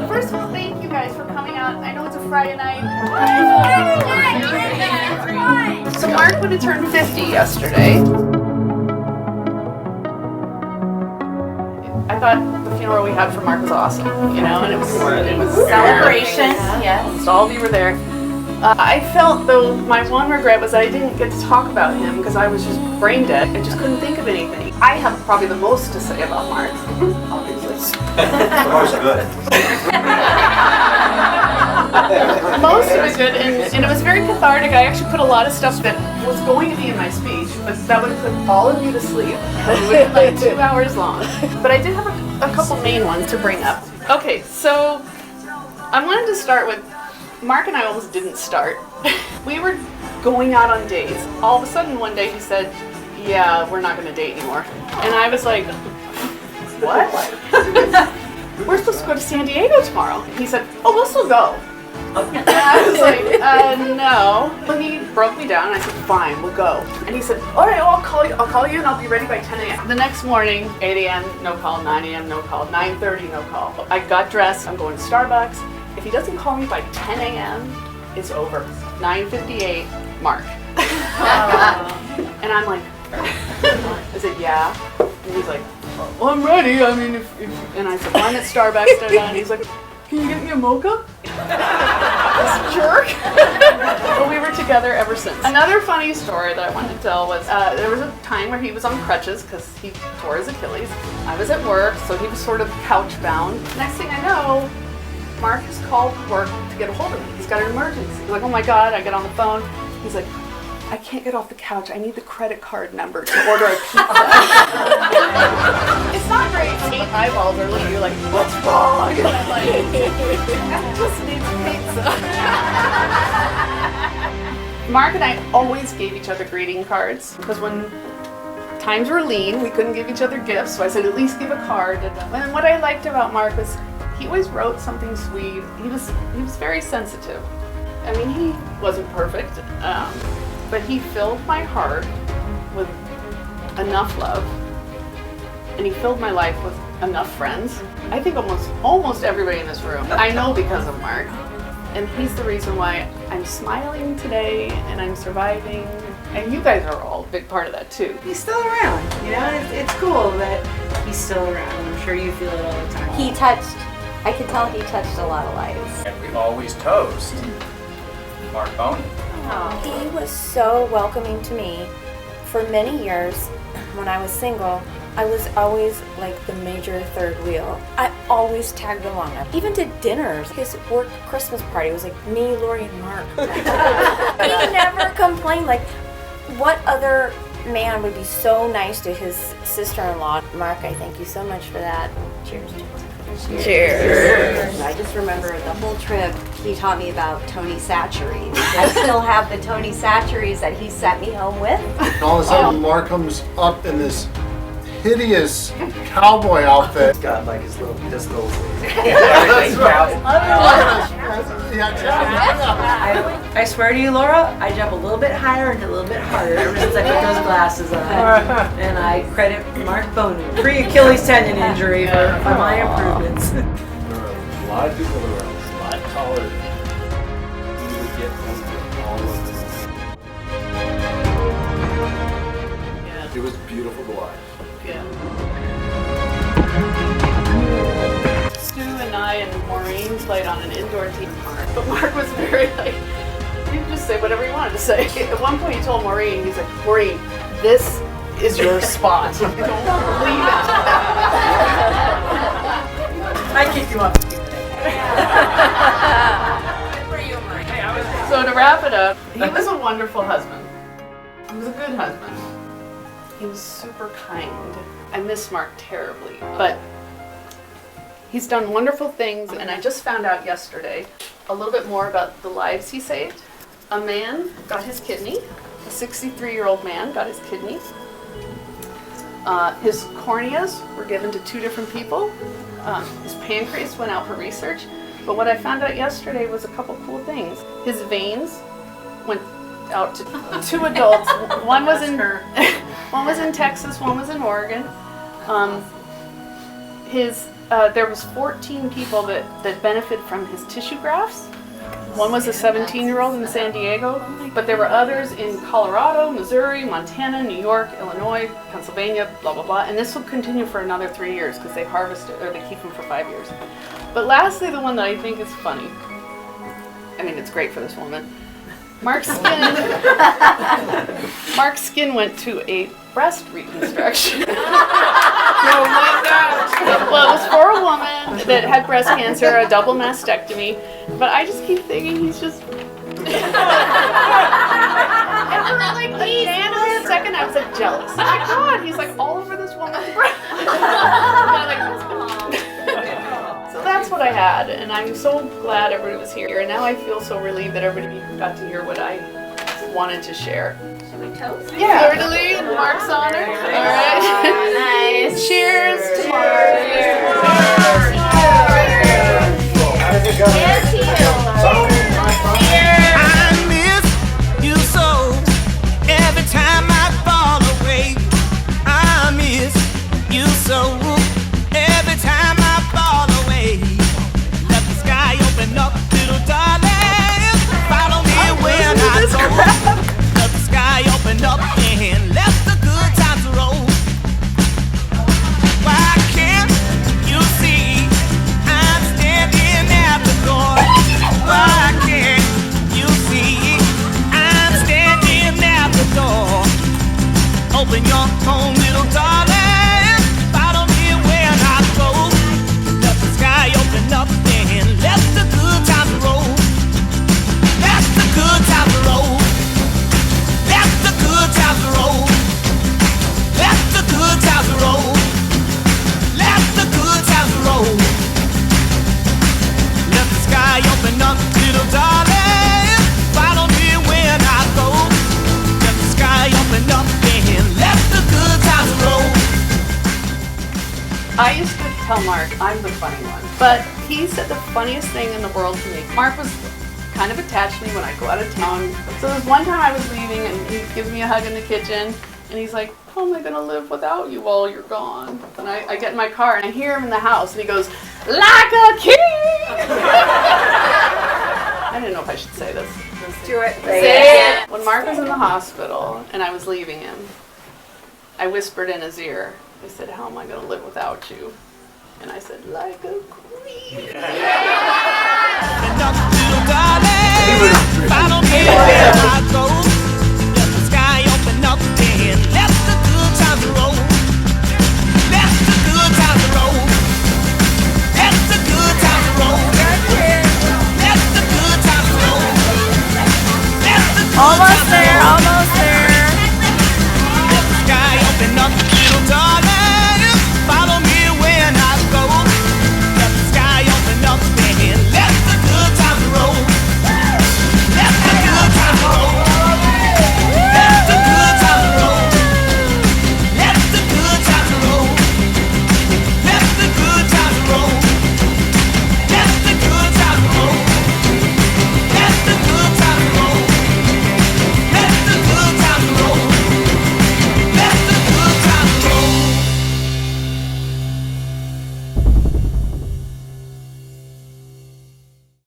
First of all, thank you guys for coming out. I know it's a Friday night. So Mark would have turned 50 yesterday. I thought the funeral we had for Mark was awesome, you know, and it was celebration. Yes, all of you were there. I felt, though, my one regret was that I didn't get to talk about him because I was just brain dead. I just couldn't think of anything. I have probably the most to say about Mark, obviously. Most good. Most of it good, and it was very cathartic. I actually put a lot of stuff that was going to be in my speech, but that would have put all of you to sleep. It would have been like 2 hours long. But I did have a couple main ones to bring up. Okay, so I wanted to start with, Mark and I almost didn't start. We were going out on dates. All of a sudden one day he said, yeah, we're not going to date anymore. And I was like, what? We're supposed to go to San Diego tomorrow. He said, oh, we'll still go. And I was like, no. Well, he broke me down and I said, fine, we'll go. And he said, all right, well, I'll call you and I'll be ready by 10 a.m. The next morning, 8 a.m., no call, 9 a.m., no call, 9:30, no call. I got dressed, I'm going to Starbucks. If he doesn't call me by 10 a.m., it's over. 9:58, Mark. And I'm like, I said, yeah. And he's like, well, I'm ready. I mean, if and I said, well, I'm at Starbucks. And he's like, can you get me a mocha? This jerk. But we were together ever since. Another funny story that I wanted to tell was there was a time where he was on crutches because he tore his Achilles. I was at work, so he was sort of couch bound. Next thing I know, Mark has called work to get a hold of me. He's got an emergency. I'm like, oh my God, I get on the phone. He's like, I can't get off the couch. I need the credit card number to order a pizza. It's not great. 8 eyeballs are looking at you like, what's wrong? And I'm like, I just need pizza. Mark and I always gave each other greeting cards because when times were lean, we couldn't give each other gifts. So I said, at least give a card. And what I liked about Mark was he always wrote something sweet. He was very sensitive. I mean, he wasn't perfect. But he filled my heart with enough love, and he filled my life with enough friends. I think almost everybody in this room I know because of Mark, and he's the reason why I'm smiling today and I'm surviving. And you guys are all a big part of that too. He's still around, you know. It's cool that he's still around. I'm sure you feel it all the time. I could tell he touched a lot of lives. And we always toast Mark Boney. He was so welcoming to me. For many years, when I was single, I was always like the major third wheel. I always tagged along. I even did dinners. His work Christmas party was like me, Lori, and Mark. He never complained. Like, what other man would be so nice to his sister-in-law? Mark, I thank you so much for that. Cheers. Cheers. I just remember the whole trip he taught me about Tony Chachere's. I still have the Tony Chachere's that he sent me home with. And all of a sudden, Mark comes up in this hideous cowboy outfit. He's got like his little pistols. That's right. I swear to you, Laura, I jump a little bit higher and a little bit harder ever since I put those glasses on. And I credit Mark Boney, pre-Achilles tendon injury, for my improvements. There are a lot of people that are a lot taller than you would get from all of them. It was beautiful to watch. Yeah. Stu and I and Maureen played on an indoor team park, but Mark was very like, you could just say whatever you wanted to say. At one point he told Maureen, he's like, Maureen, this is your spot. Don't leave it. I kicked you off. So to wrap it up, he was a wonderful husband. He was a good husband. He was super kind. I miss Mark terribly, but he's done wonderful things, and I just found out yesterday a little bit more about the lives he saved. A man got his kidney. A 63-year-old man got his kidney. His corneas were given to 2 different people. His pancreas went out for research. But what I found out yesterday was a couple cool things. His veins went out to 2 adults. One was in Texas, one was in Oregon. there was 14 people that benefited from his tissue grafts. One was a 17-year-old in San Diego, but there were others in Colorado, Missouri, Montana, New York, Illinois, Pennsylvania, blah, blah, blah. And this will continue for another 3 years because they harvest it, or they keep them for 5 years. But lastly, the one that I think is funny, I mean, it's great for this woman. Mark's skin went to a breast reconstruction. Oh my gosh! Well, it was for a woman that had breast cancer, a double mastectomy. But I just keep thinking he's just. And for like a second, I was like jealous. Oh my God, he's like all over this woman's breast. So that's what I had, and I'm so glad everybody was here. And now I feel so relieved that everybody got to hear what I wanted to share. Should we toast? Yeah. Fleur-de-lis in Mark's honor. All right. Nice. Cheers to Mark. Cheers to you. I miss you so. Every time I fall away, I miss you so. Every time I fall away, let the sky open up, little darling. Follow me when I go. Let the sky open up and let the good times roll. Why can't you see I'm standing at the door? Why can't you see I'm standing at the door? Open your home, little darling. Follow me when I go. Let the sky open up and let the good times roll. Let the good times roll. Let the good times roll. Let the good times roll. Let the good times roll. Let the sky open up, little darling. Follow me when I go. Let the sky open up and let the good times roll. I used to tell Mark I'm the funny one, but he said the funniest thing in the world to me. Mark was kind of attached to me when I go out of town. So there's one time I was leaving and he gives me a hug in the kitchen and he's like, how am I gonna live without you while you're gone? And I get in my car and I hear him in the house and he goes, like a king! I didn't know if I should say this. Do it. Say it. When Mark was in the hospital and I was leaving him, I whispered in his ear, I said, how am I gonna live without you? And I said, like a queen. Open up, little darling. Follow me where I go. Let the sky open up and let the good times roll. Let the good times roll. Let the good times roll. Let the good times roll. Let the good Almost times there, roll. almost there. Let the sky open up, little darling.